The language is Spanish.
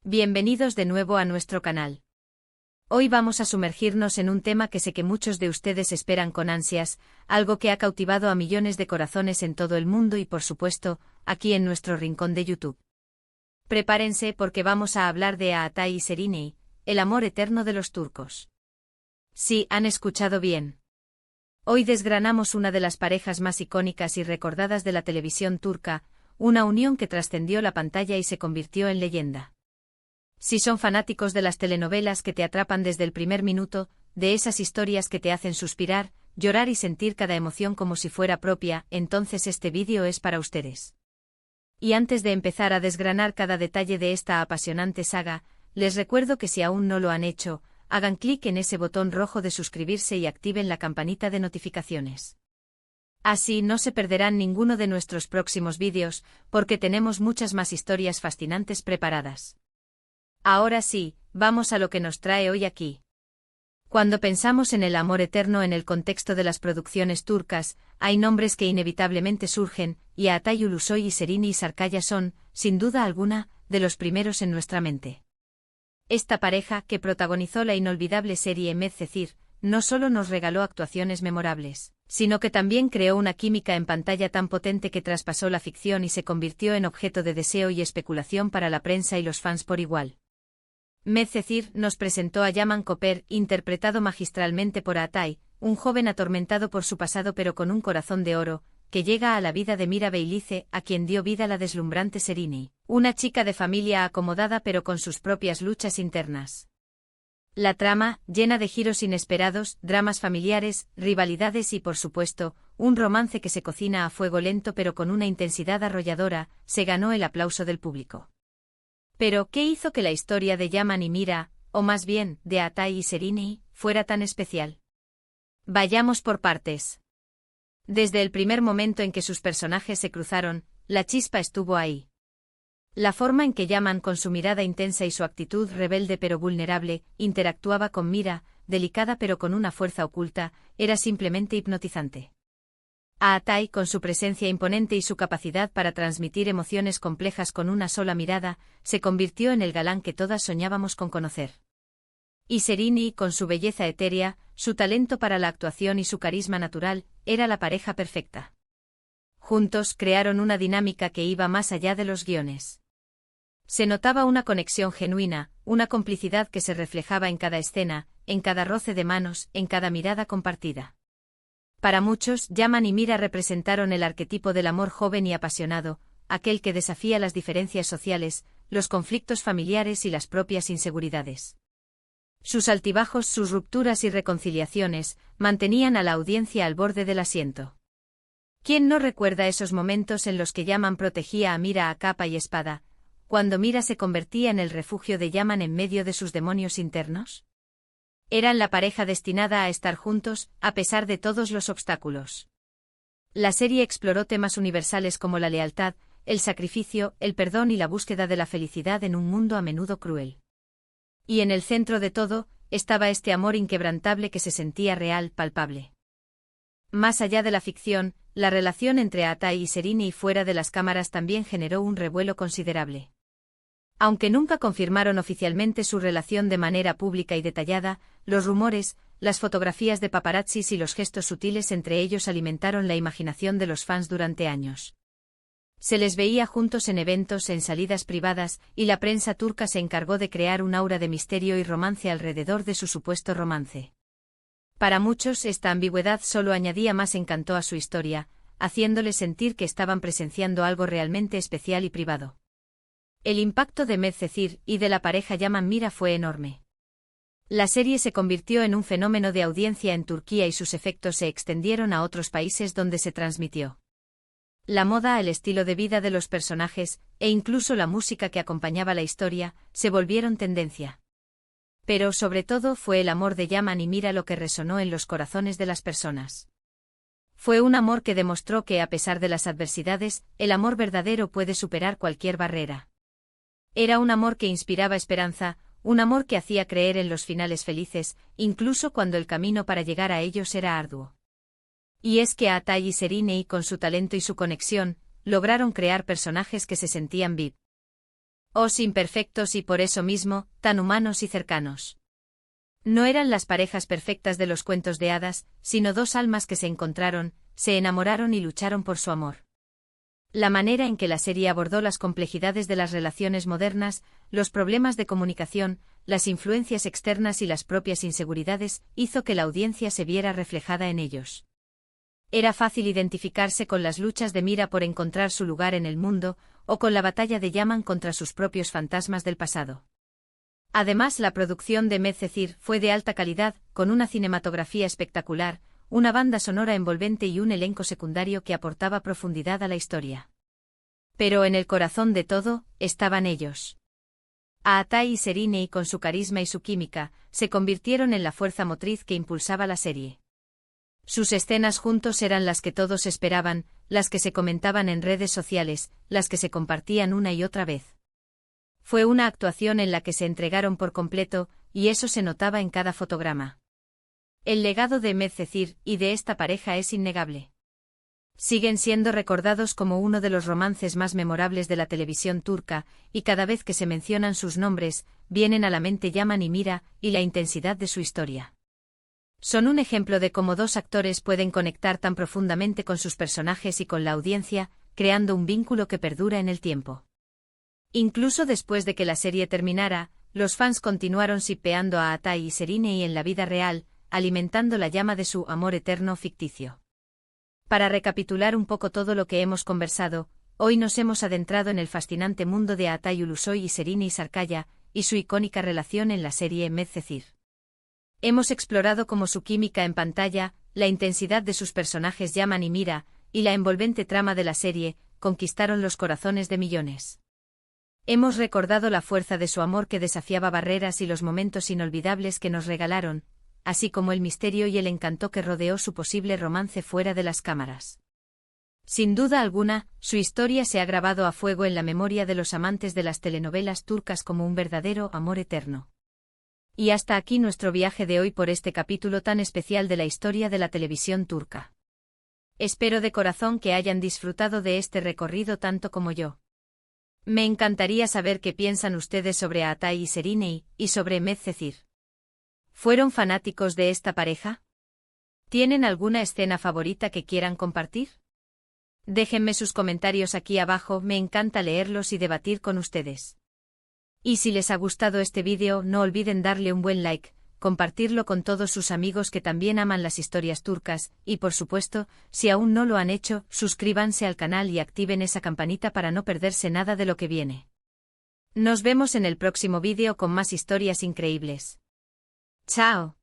Bienvenidos de nuevo a nuestro canal. Hoy vamos a sumergirnos en un tema que sé que muchos de ustedes esperan con ansias, algo que ha cautivado a millones de corazones en todo el mundo y por supuesto, aquí en nuestro rincón de YouTube. Prepárense porque vamos a hablar de Aatay y Serenay, el amor eterno de los turcos. Sí, han escuchado bien. Hoy desgranamos una de las parejas más icónicas y recordadas de la televisión turca, una unión que trascendió la pantalla y se convirtió en leyenda. Si son fanáticos de las telenovelas que te atrapan desde el primer minuto, de esas historias que te hacen suspirar, llorar y sentir cada emoción como si fuera propia, entonces este vídeo es para ustedes. Y antes de empezar a desgranar cada detalle de esta apasionante saga, les recuerdo que si aún no lo han hecho, hagan clic en ese botón rojo de suscribirse y activen la campanita de notificaciones. Así no se perderán ninguno de nuestros próximos vídeos, porque tenemos muchas más historias fascinantes preparadas. Ahora sí, vamos a lo que nos trae hoy aquí. Cuando pensamos en el amor eterno en el contexto de las producciones turcas, hay nombres que inevitablemente surgen, y Aatay Ulusoy y Serenay Sarıkaya son, sin duda alguna, de los primeros en nuestra mente. Esta pareja, que protagonizó la inolvidable serie Medcezir, no solo nos regaló actuaciones memorables, sino que también creó una química en pantalla tan potente que traspasó la ficción y se convirtió en objeto de deseo y especulación para la prensa y los fans por igual. Medcezir nos presentó a Yaman Koper, interpretado magistralmente por Aatay, un joven atormentado por su pasado pero con un corazón de oro, que llega a la vida de Mira Beylice, a quien dio vida la deslumbrante Serenay, una chica de familia acomodada pero con sus propias luchas internas. La trama, llena de giros inesperados, dramas familiares, rivalidades y por supuesto, un romance que se cocina a fuego lento pero con una intensidad arrolladora, se ganó el aplauso del público. Pero, ¿qué hizo que la historia de Yaman y Mira, o más bien, de Aatay y Serenay, fuera tan especial? Vayamos por partes. Desde el primer momento en que sus personajes se cruzaron, la chispa estuvo ahí. La forma en que Yaman, con su mirada intensa y su actitud rebelde pero vulnerable, interactuaba con Mira, delicada pero con una fuerza oculta, era simplemente hipnotizante. Aatay, con su presencia imponente y su capacidad para transmitir emociones complejas con una sola mirada, se convirtió en el galán que todas soñábamos con conocer. Y Serenay, con su belleza etérea, su talento para la actuación y su carisma natural, era la pareja perfecta. Juntos crearon una dinámica que iba más allá de los guiones. Se notaba una conexión genuina, una complicidad que se reflejaba en cada escena, en cada roce de manos, en cada mirada compartida. Para muchos, Yaman y Mira representaron el arquetipo del amor joven y apasionado, aquel que desafía las diferencias sociales, los conflictos familiares y las propias inseguridades. Sus altibajos, sus rupturas y reconciliaciones, mantenían a la audiencia al borde del asiento. ¿Quién no recuerda esos momentos en los que Yaman protegía a Mira a capa y espada, cuando Mira se convertía en el refugio de Yaman en medio de sus demonios internos? Eran la pareja destinada a estar juntos, a pesar de todos los obstáculos. La serie exploró temas universales como la lealtad, el sacrificio, el perdón y la búsqueda de la felicidad en un mundo a menudo cruel. Y en el centro de todo, estaba este amor inquebrantable que se sentía real, palpable. Más allá de la ficción, la relación entre Aatay y Serenay fuera de las cámaras también generó un revuelo considerable. Aunque nunca confirmaron oficialmente su relación de manera pública y detallada, los rumores, las fotografías de paparazzis y los gestos sutiles entre ellos alimentaron la imaginación de los fans durante años. Se les veía juntos en eventos, en salidas privadas, y la prensa turca se encargó de crear un aura de misterio y romance alrededor de su supuesto romance. Para muchos esta ambigüedad solo añadía más encanto a su historia, haciéndoles sentir que estaban presenciando algo realmente especial y privado. El impacto de Medcezir y de la pareja Yaman Mira fue enorme. La serie se convirtió en un fenómeno de audiencia en Turquía y sus efectos se extendieron a otros países donde se transmitió. La moda, el estilo de vida de los personajes, e incluso la música que acompañaba la historia, se volvieron tendencia. Pero sobre todo fue el amor de Yaman y Mira lo que resonó en los corazones de las personas. Fue un amor que demostró que a pesar de las adversidades, el amor verdadero puede superar cualquier barrera. Era un amor que inspiraba esperanza, un amor que hacía creer en los finales felices, incluso cuando el camino para llegar a ellos era arduo. Y es que Aatay y Serenay, con su talento y su conexión, lograron crear personajes que se sentían vivos. imperfectos y por eso mismo, tan humanos y cercanos. No eran las parejas perfectas de los cuentos de hadas, sino dos almas que se encontraron, se enamoraron y lucharon por su amor. La manera en que la serie abordó las complejidades de las relaciones modernas, los problemas de comunicación, las influencias externas y las propias inseguridades, hizo que la audiencia se viera reflejada en ellos. Era fácil identificarse con las luchas de Mira por encontrar su lugar en el mundo, o con la batalla de Yaman contra sus propios fantasmas del pasado. Además, la producción de Medcezir fue de alta calidad, con una cinematografía espectacular, una banda sonora envolvente y un elenco secundario que aportaba profundidad a la historia. Pero en el corazón de todo, estaban ellos. Aatai y Serinei, con su carisma y su química, se convirtieron en la fuerza motriz que impulsaba la serie. Sus escenas juntos eran las que todos esperaban, las que se comentaban en redes sociales, las que se compartían una y otra vez. Fue una actuación en la que se entregaron por completo, y eso se notaba en cada fotograma. El legado de Medcezir y de esta pareja es innegable. Siguen siendo recordados como uno de los romances más memorables de la televisión turca, y cada vez que se mencionan sus nombres, vienen a la mente Yaman y Mira, y la intensidad de su historia. Son un ejemplo de cómo dos actores pueden conectar tan profundamente con sus personajes y con la audiencia, creando un vínculo que perdura en el tiempo. Incluso después de que la serie terminara, los fans continuaron shippeando a Aatai y Serinei en la vida real, alimentando la llama de su amor eterno ficticio. Para recapitular un poco todo lo que hemos conversado, hoy nos hemos adentrado en el fascinante mundo de Aatai Ulusoy y Serinei Sarkaya, y su icónica relación en la serie Medcezir. Hemos explorado cómo su química en pantalla, la intensidad de sus personajes Yaman y Mira, y la envolvente trama de la serie, conquistaron los corazones de millones. Hemos recordado la fuerza de su amor que desafiaba barreras y los momentos inolvidables que nos regalaron, así como el misterio y el encanto que rodeó su posible romance fuera de las cámaras. Sin duda alguna, su historia se ha grabado a fuego en la memoria de los amantes de las telenovelas turcas como un verdadero amor eterno. Y hasta aquí nuestro viaje de hoy por este capítulo tan especial de la historia de la televisión turca. Espero de corazón que hayan disfrutado de este recorrido tanto como yo. Me encantaría saber qué piensan ustedes sobre Aatai y Serinei, y sobre Medcezir. ¿Fueron fanáticos de esta pareja? ¿Tienen alguna escena favorita que quieran compartir? Déjenme sus comentarios aquí abajo, me encanta leerlos y debatir con ustedes. Y si les ha gustado este vídeo, no olviden darle un buen like, compartirlo con todos sus amigos que también aman las historias turcas, y por supuesto, si aún no lo han hecho, suscríbanse al canal y activen esa campanita para no perderse nada de lo que viene. Nos vemos en el próximo vídeo con más historias increíbles. ¡Chao!